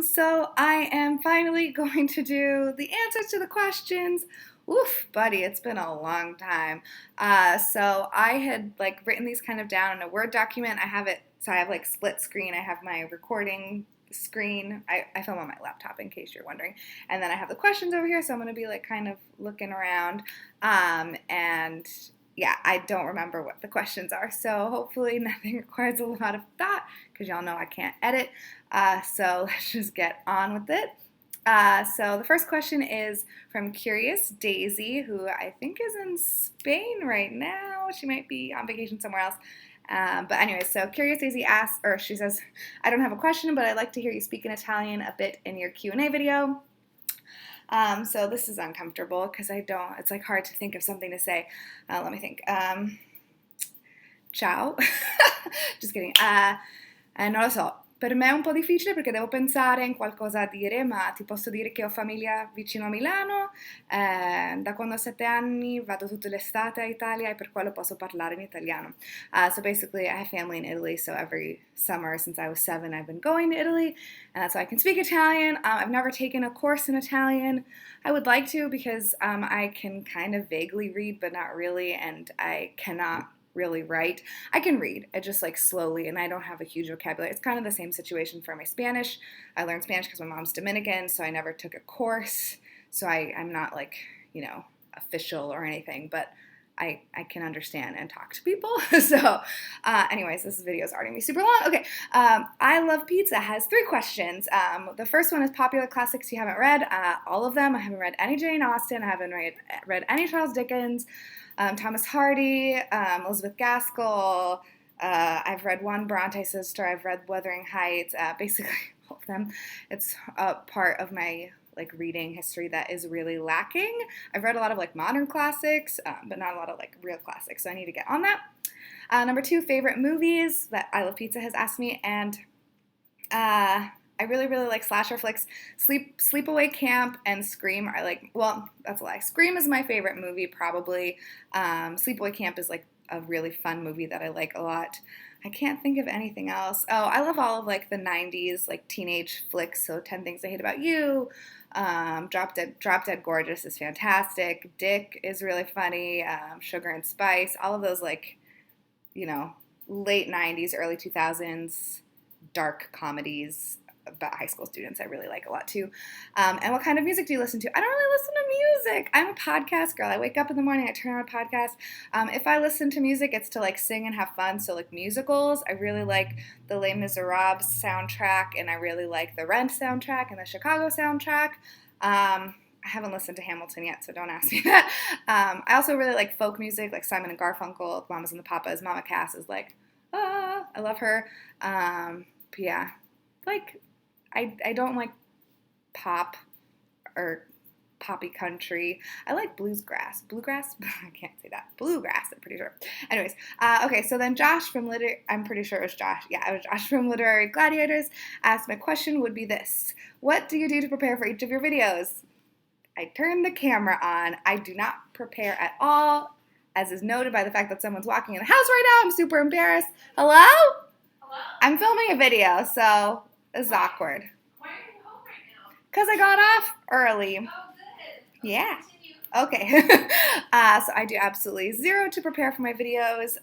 So I am finally going to do the answers to the questions. Oof, buddy, it's been a long time. So I had like written these kind of down in a Word document. I have like split screen. I have my recording screen. I film on my laptop in case you're wondering. And then I have the questions over here, so I'm going to be like kind of looking around. And yeah, I don't remember what the questions are, so hopefully nothing requires a lot of thought because y'all know I can't edit. So let's just get on with it. So the first question is from Curious Daisy, who I think is in Spain right now. She might be on vacation somewhere else. But anyway, so Curious Daisy asks, or she says, I don't have a question, but I'd like to hear you speak in Italian a bit in your Q&A video. So this is uncomfortable because it's like hard to think of something to say. Let me think. Ciao. Just kidding. Non lo so. Per me è un po' difficile perché devo pensare in qualcosa da dire, ma ti posso dire che ho famiglia vicino a Milano, da quando ho 7 anni vado tutte le estate a Italia e per quello posso parlare in italiano. So basically I have family in Italy, so every summer since I was 7 I've been going to Italy, and that's why I can speak Italian. I've never taken a course in Italian. I would like to because I can kind of vaguely read, but not really, and I cannot really write. I can read, I just like slowly, and I don't have a huge vocabulary. It's kind of the same situation for my Spanish. I learned Spanish because my mom's Dominican, so I never took a course. So I'm not like, official or anything, but I can understand and talk to people. So anyways, this video is already going to be super long. Okay, I Love Pizza has 3 questions. The first one is popular classics you haven't read. All of them. I haven't read any Jane Austen. I haven't read any Charles Dickens. Thomas Hardy, Elizabeth Gaskell. I've read one Bronte sister. I've read Wuthering Heights. Basically all of them. It's a part of my like reading history that is really lacking. I've read a lot of like modern classics, but not a lot of like real classics. So I need to get on that. Number 2, favorite movies that I Love Pizza has asked me, and I really, really like slasher flicks. Sleepaway Camp and Scream are like, well, that's a lie. Scream is my favorite movie, probably. Sleepaway Camp is like a really fun movie that I like a lot. I can't think of anything else. Oh, I love all of like the 90s like teenage flicks. So 10 Things I Hate About You. Drop Dead Gorgeous is fantastic. Dick is really funny. Sugar and Spice. All of those like, late 90s, early 2000s dark comedies about high school students I really like a lot too. And what kind of music do you listen to? I don't really listen to music. I'm a podcast girl. I wake up in the morning, I turn on a podcast. If I listen to music, it's to like sing and have fun. So like musicals, I really like the Les Miserables soundtrack, and I really like the Rent soundtrack and the Chicago soundtrack. I haven't listened to Hamilton yet, so don't ask me that. I also really like folk music, like Simon and Garfunkel, Mamas and the Papas. Mama Cass is like, I love her. But yeah, like I don't like pop or poppy country. I like bluegrass. I can't say that. Bluegrass, I'm pretty sure. Anyways, okay, so then Josh from I'm pretty sure it was Josh. Yeah, it was Josh from Literary Gladiators asked, my question would be this. What do you do to prepare for each of your videos? I turn the camera on. I do not prepare at all, as is noted by the fact that someone's walking in the house right now. I'm super embarrassed. Hello? Hello? I'm filming a video, so it's awkward. Why are you home right now? Because I got off early. Oh, good. Yeah. Continue. Okay. So I do absolutely 0 to prepare for my videos.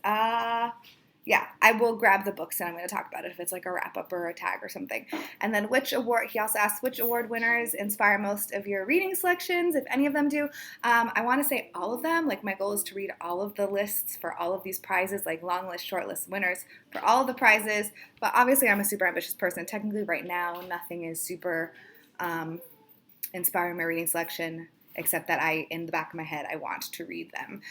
Yeah, I will grab the books and I'm going to talk about it if it's like a wrap-up or a tag or something. And then he also asked which award winners inspire most of your reading selections, if any of them do. I want to say all of them. Like my goal is to read all of the lists for all of these prizes, like long list, short list winners for all of the prizes. But obviously I'm a super ambitious person. Technically right now nothing is super inspiring my reading selection, except that in the back of my head, I want to read them.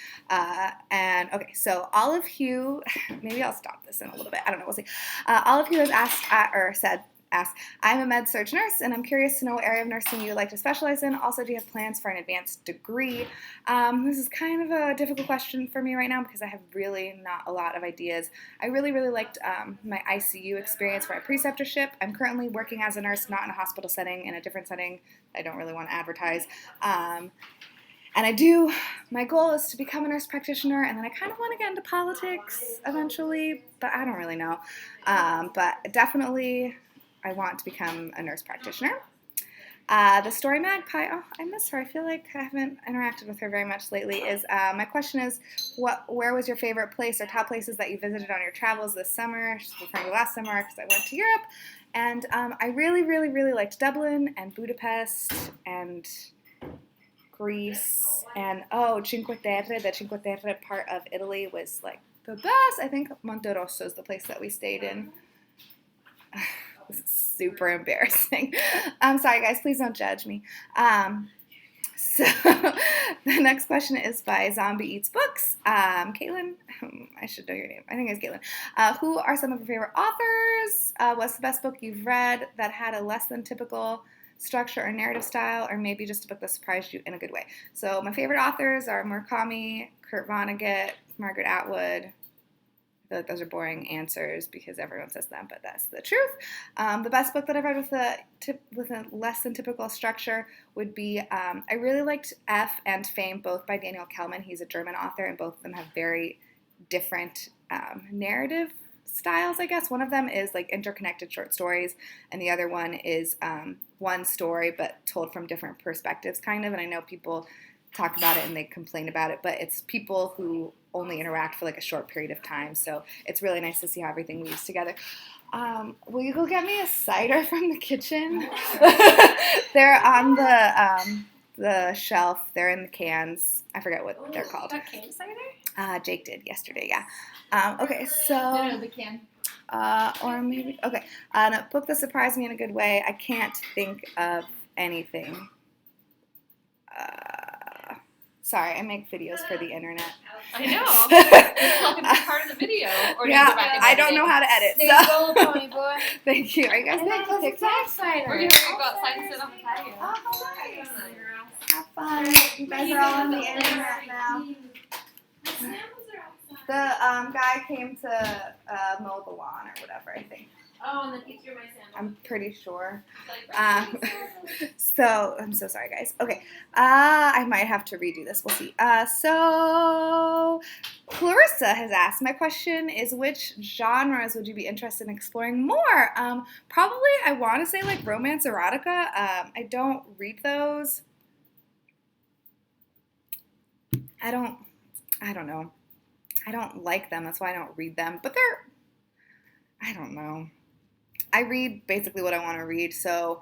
And okay, so Olive Hugh, maybe I'll stop this in a little bit. I don't know, we'll see. Olive Hugh has asked, I'm a med surg nurse, and I'm curious to know what area of nursing you would like to specialize in. Also, do you have plans for an advanced degree? This is kind of a difficult question for me right now because I have really not a lot of ideas. I really, really liked my ICU experience for my preceptorship. I'm currently working as a nurse, not in a hospital setting, in a different setting. I don't really want to advertise. And my goal is to become a nurse practitioner, and then I kind of want to get into politics eventually, but I don't really know. But definitely I want to become a nurse practitioner. The Story Magpie, oh, I miss her. I feel like I haven't interacted with her very much lately. My question is, where was your favorite place or top places that you visited on your travels this summer? She's referring to last summer because I went to Europe. And I really, really, really liked Dublin and Budapest and Greece. And, Cinque Terre, the Cinque Terre part of Italy was like the best. I think Monterosso is the place that we stayed in. This is super embarrassing. I'm sorry, guys. Please don't judge me. So the next question is by Zombie Eats Books. Caitlin, I should know your name. I think it's Caitlin. Who are some of your favorite authors? What's the best book you've read that had a less than typical structure or narrative style, or maybe just a book that surprised you in a good way? So my favorite authors are Murakami, Kurt Vonnegut, Margaret Atwood. I feel like those are boring answers because everyone says them, but that's the truth. The best book that I've read with a less than typical structure would be, I really liked F and Fame, both by Daniel Kellman. He's a German author, and both of them have very different narrative styles, I guess. One of them is like interconnected short stories, and the other one is one story but told from different perspectives, kind of. And I know people talk about it and they complain about it, but it's people who only interact for like a short period of time, so it's really nice to see how everything weaves together. Will you go get me a cider from the kitchen? They're on the shelf. They're in the cans. I forget what they're called. That came cider? Jake did yesterday, yeah. Okay, so... No, the can. Or maybe... Okay, a book that surprised me in a good way. I can't think of anything. Sorry, I make videos for the internet. I know. It's like a big part of the video. Or Yeah, do you go back and I edit don't it? know how to edit. Stay So. gold, pony boy. Thank you. Are you guys And then making TikToks? cider. We're gonna go outside and sit on the patio. Oh, how nice. Have fun. You guys are all on the internet now. The guy came to mow the lawn or whatever, I think. Oh, and then he threw my sandals. I'm pretty sure. Like, So, I'm so sorry, guys. Okay, I might have to redo this. We'll see. So, Clarissa has asked, my question is, which genres would you be interested in exploring more? Probably, I want to say, like, romance erotica. I don't read those. I don't know. I don't like them. That's why I don't read them. But I don't know. I read basically what I want to read. So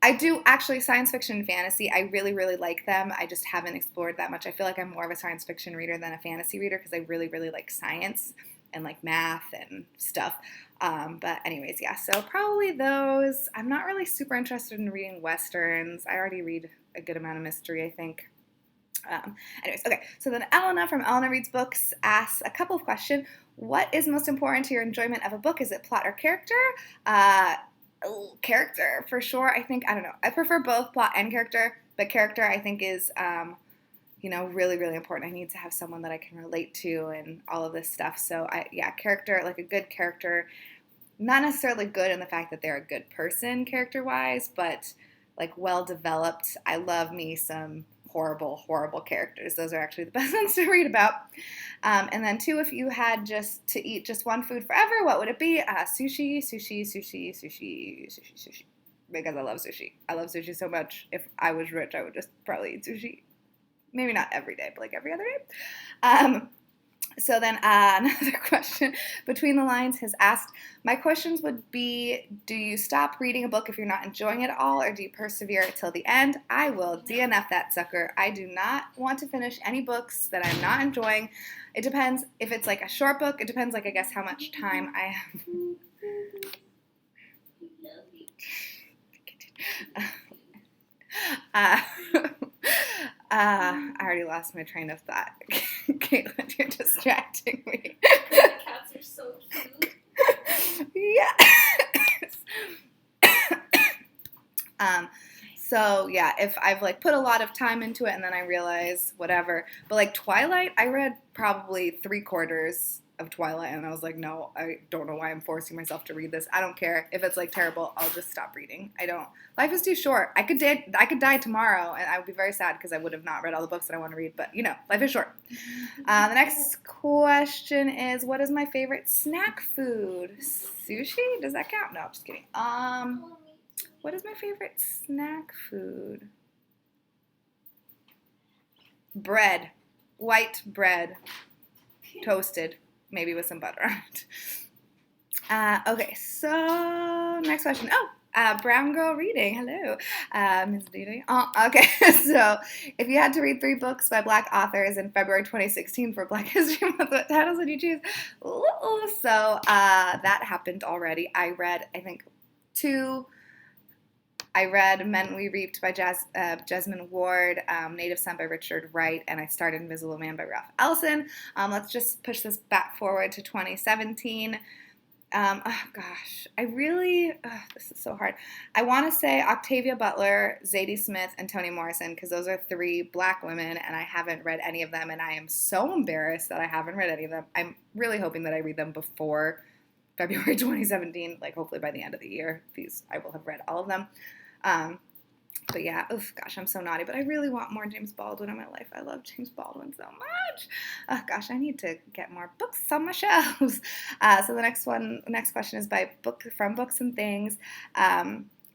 I do actually science fiction and fantasy. I really, really like them. I just haven't explored that much. I feel like I'm more of a science fiction reader than a fantasy reader because I really, really like science and like math and stuff. But anyways, yeah. So probably those. I'm not really super interested in reading Westerns. I already read a good amount of mystery, I think. Anyways, okay, so then Elena from Elena Reads Books asks a couple of questions. What is most important to your enjoyment of a book? Is it plot or character? Character, for sure. I think, I don't know. I prefer both plot and character, but character I think is, really, really important. I need to have someone that I can relate to and all of this stuff. So, character, like a good character, not necessarily good in the fact that they're a good person character-wise, but like well-developed. I love me some horrible, horrible characters. Those are actually the best ones to read about. And then 2, if you had just to eat just one food forever, what would it be? Sushi, sushi, sushi, sushi, sushi, sushi. Because I love sushi. I love sushi so much. If I was rich, I would just probably eat sushi. Maybe not every day, but like every other day. So then another question between the lines has asked, my questions would be, do you stop reading a book if you're not enjoying it at all, or do you persevere till the end? I will DNF that sucker. I do not want to finish any books that I'm not enjoying. It depends. If it's like a short book, it depends, like, I guess, how much time I have. I already lost my train of thought. Caitlin, you're distracting me. the cats are so cute. Yes. So yeah, if I've like put a lot of time into it and then I realize whatever, but like Twilight, I read probably 3/4 of Twilight, and I was like, no, I don't know why I'm forcing myself to read this. I don't care if it's like terrible. I'll just stop reading. I don't. Life is too short. I could die tomorrow, and I would be very sad because I would have not read all the books that I want to read. But life is short. The next question is, what is my favorite snack food? Sushi? Does that count? No, I'm just kidding. What is my favorite snack food? Bread. White bread. Toasted. Maybe with some butter on it. Okay, so next question. Brown Girl Reading. Hello, Ms. Didi. Okay, so if you had to read 3 books by Black authors in February 2016 for Black History Month, what titles would you choose? Ooh, so that happened already. I read, I think, 2. I read Men We Reaped by Jesmyn Ward, Native Son by Richard Wright, and I started Invisible Man by Ralph Ellison. Let's just push this back forward to 2017. This is so hard. I want to say Octavia Butler, Zadie Smith, and Toni Morrison, because those are 3 Black women, and I haven't read any of them, and I am so embarrassed that I haven't read any of them. I'm really hoping that I read them before February 2017, like hopefully by the end of the year. I will have read all of them. But yeah, I'm so naughty, but I really want more James Baldwin in my life. I love James Baldwin so much. I need to get more books on my shelves. So the next question is from Books and Things.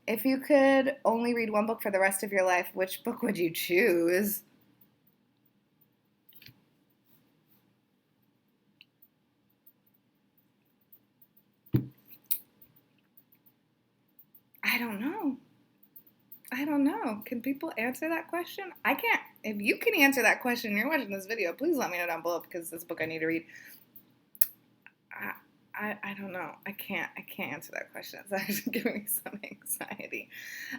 If you could only read one book for the rest of your life, which book would you choose? I don't know. Can people answer that question? I can't. If you can answer that question and you're watching this video, please let me know down below because this book I need to read. I don't know. I can't answer that question. It's actually giving me some anxiety.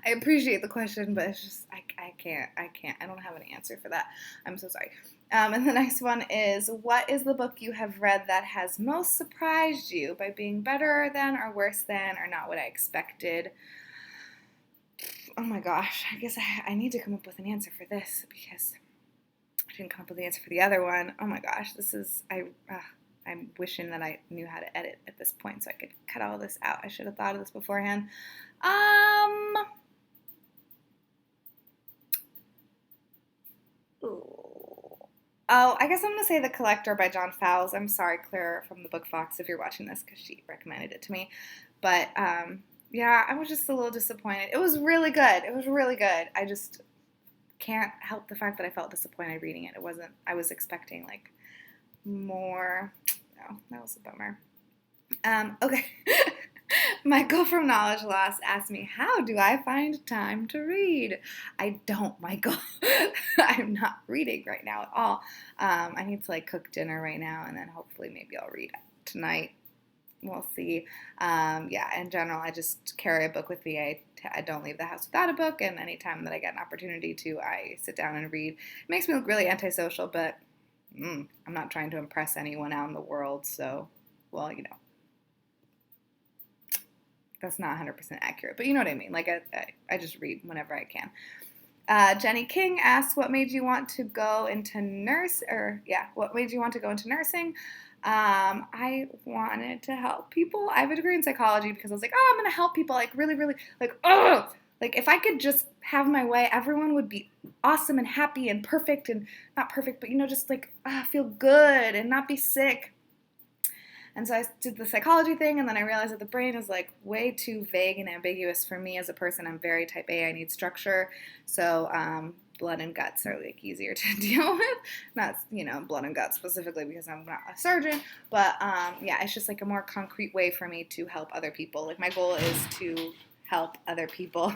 I appreciate the question, but it's just, I can't. I don't have an answer for that. I'm so sorry. And the next one is, what is the book you have read that has most surprised you by being better than or worse than or not what I expected? Oh my gosh, I guess I need to come up with an answer for this because I didn't come up with the answer for the other one. Oh my gosh, I'm wishing that I knew how to edit at this point so I could cut all this out. I should have thought of this beforehand. I guess I'm going to say The Collector by John Fowles. I'm sorry, Claire from the Book Fox, if you're watching this because she recommended it to me. But, yeah, I was just a little disappointed. It was really good. I just can't help the fact that I felt disappointed reading it. I was expecting, like, more. No, that was a bummer. Okay. Michael from Knowledge Loss asked me, how do I find time to read? I don't, Michael. I'm not reading right now at all. I need to, like, cook dinner right now, and then hopefully maybe I'll read tonight. We'll see. In general, I just carry a book with me. I don't leave the house without a book, and anytime that I get an opportunity to, I sit down and read. It makes me look really antisocial, but I'm not trying to impress anyone out in the world, so, well, that's not 100% accurate, but you know what I mean. Like, I just read whenever I can. Jenny King asks, what made you want to go into nursing? I wanted to help people. I have a degree in psychology because I was like, I'm going to help people, like, really, really, like, like, if I could just have my way, everyone would be awesome and happy and perfect and not perfect, but, just, like, feel good and not be sick. And so I did the psychology thing, and then I realized that the brain is, like, way too vague and ambiguous for me as a person. I'm very type A. I need structure. So blood and guts are, like, easier to deal with. Not, blood and guts specifically because I'm not a surgeon. But, it's just, like, a more concrete way for me to help other people. Like, my goal is to help other people.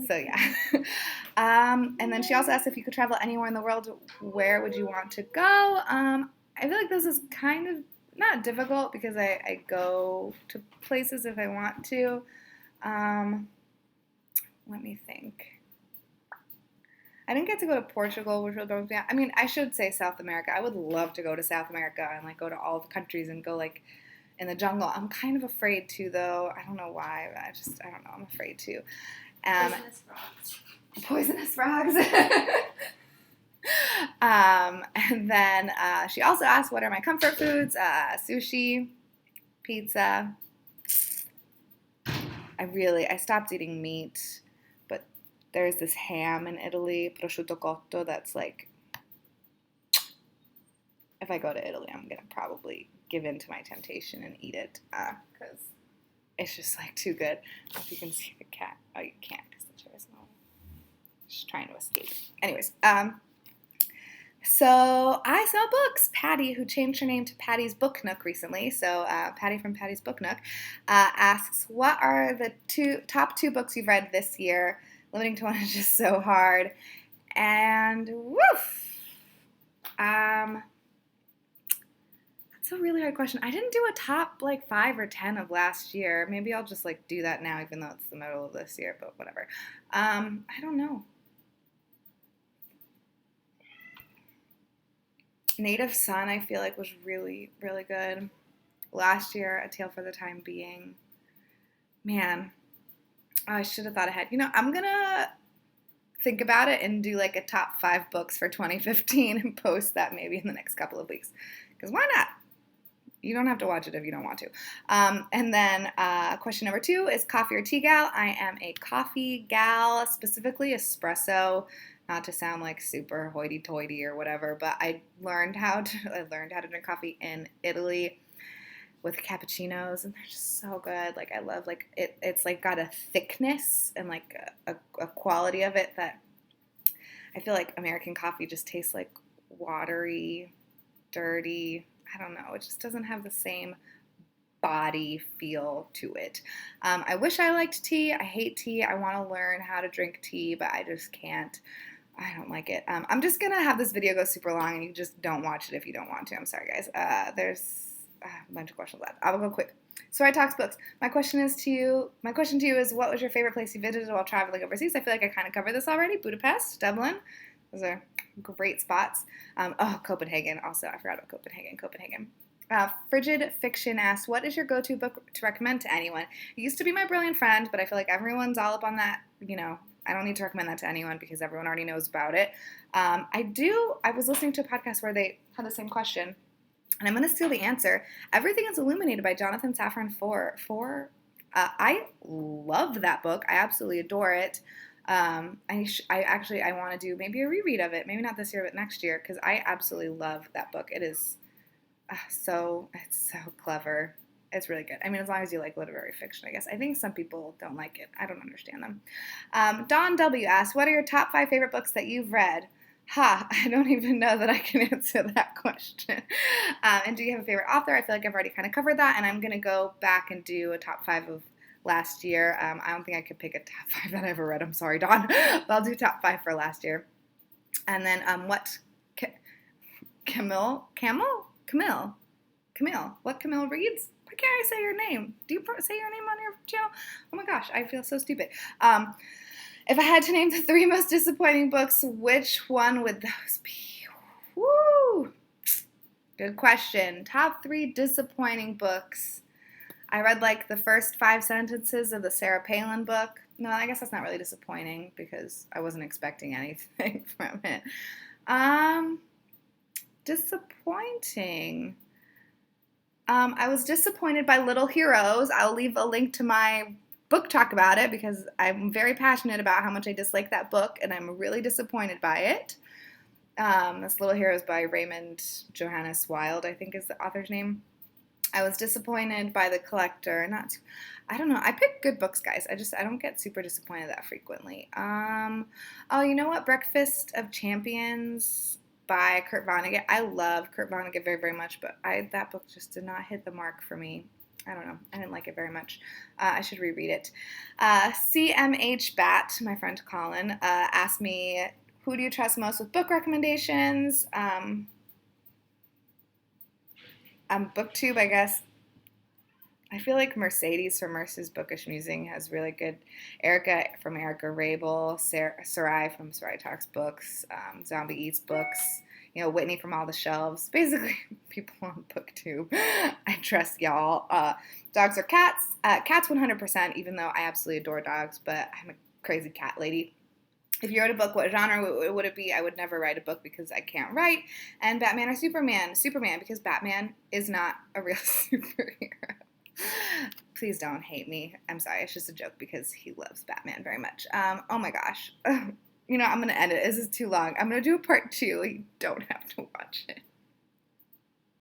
So, yeah. And then she also asked if you could travel anywhere in the world, where would you want to go? I feel like this is kind of not difficult because I go to places if I want to. Let me think. I didn't get to go to Portugal, which was, I mean, I should say South America. I would love to go to South America and, like, go to all the countries and go, like, in the jungle. I'm kind of afraid to, though. I don't know why. I don't know. I'm afraid to. Poisonous frogs. Poisonous frogs. And then she also asked, what are my comfort foods? Sushi, pizza. I stopped eating meat, but there's this ham in Italy, prosciutto cotto, that's like, if I go to Italy, I'm going to probably give in to my temptation and eat it because it's just like too good. I don't know if you can see the cat. Oh, you can't because the chair is not. She's trying to escape. Anyways, so I sell books. Patty, who changed her name to Patty's Book Nook recently, so Patty from Patty's Book Nook, asks, what are the top two books you've read this year? Limiting to one is just so hard. And woof! That's a really hard question. I didn't do a top like 5 or 10 of last year. Maybe I'll just like do that now, even though it's the middle of this year, but whatever. I don't know. Native Son, I feel like, was really, really good. Last year, A Tale for the Time Being. Man, I should have thought ahead. I'm going to think about it and do like a top 5 books for 2015 and post that maybe in the next couple of weeks. Because why not? You don't have to watch it if you don't want to. And then question number 2 is coffee or tea gal. I am a coffee gal, specifically espresso. Not to sound like super hoity-toity or whatever, but I learned how to drink coffee in Italy with cappuccinos, and they're just so good. Like, I love, like, it's like got a thickness and like a quality of it that I feel like American coffee just tastes like watery, dirty. I don't know. It just doesn't have the same body feel to it. I wish I liked tea. I hate tea. I want to learn how to drink tea, but I just can't. I don't like it. I'm just going to have this video go super long, and you just don't watch it if you don't want to. I'm sorry, guys. There's a bunch of questions left. I will go quick. So I talked books. My question to you is, what was your favorite place you visited while traveling overseas? I feel like I kind of covered this already. Budapest, Dublin. Those are great spots. Copenhagen. Also, I forgot about Copenhagen. Frigid Fiction asks, what is your go-to book to recommend to anyone? It used to be My Brilliant Friend, but I feel like everyone's all up on that. I don't need to recommend that to anyone because everyone already knows about it. I was listening to a podcast where they had the same question, and I'm going to steal the answer. Everything is Illuminated by Jonathan Safran Foer. I love that book. I absolutely adore it. I want to do maybe a reread of it. Maybe not this year, but next year, because I absolutely love that book. It is it's so clever. It's really good. I mean, as long as you like literary fiction, I guess. I think some people don't like it. I don't understand them. Dawn W. asks, what are your top 5 favorite books that you've read? I don't even know that I can answer that question. And do you have a favorite author? I feel like I've already kind of covered that, and I'm going to go back and do a top 5 of last year. I don't think I could pick a top 5 that I ever read. I'm sorry, Dawn. But I'll do top 5 for last year. And then Camille, what Camille reads? Why can't I say your name? Do you say your name on your channel? Oh my gosh, I feel so stupid. If I had to name the 3 most disappointing books, which one would those be? Woo! Good question. Top 3 disappointing books. I read like the first 5 sentences of the Sarah Palin book. No, I guess that's not really disappointing because I wasn't expecting anything from it. Disappointing. I was disappointed by Little Heroes. I'll leave a link to my book talk about it because I'm very passionate about how much I dislike that book, and I'm really disappointed by it. This Little Heroes by Raymond Johannes Wild, I think is the author's name. I was disappointed by The Collector. I don't know. I pick good books, guys. I don't get super disappointed that frequently. You know what? Breakfast of Champions by Kurt Vonnegut. I love Kurt Vonnegut very, very much, but that book just did not hit the mark for me. I don't know. I didn't like it very much. I should reread it. CMH Bat, my friend Colin, asked me, who do you trust most with book recommendations? BookTube, I guess. I feel like Mercedes from Merce's Bookish Musing has really good. Erica from Erica Rabel, Sarai from Sarai Talks Books, Zombie Eats Books, Whitney from All the Shelves. Basically, people on BookTube. I trust y'all. Dogs or cats? Cats 100%, even though I absolutely adore dogs, but I'm a crazy cat lady. If you wrote a book, what genre would it be? I would never write a book because I can't write. And Batman or Superman? Superman, because Batman is not a real superhero. Please don't hate me. I'm sorry. It's just a joke because he loves Batman very much. Oh my gosh. I'm going to end it. This is too long. I'm going to do a part 2. You don't have to watch it.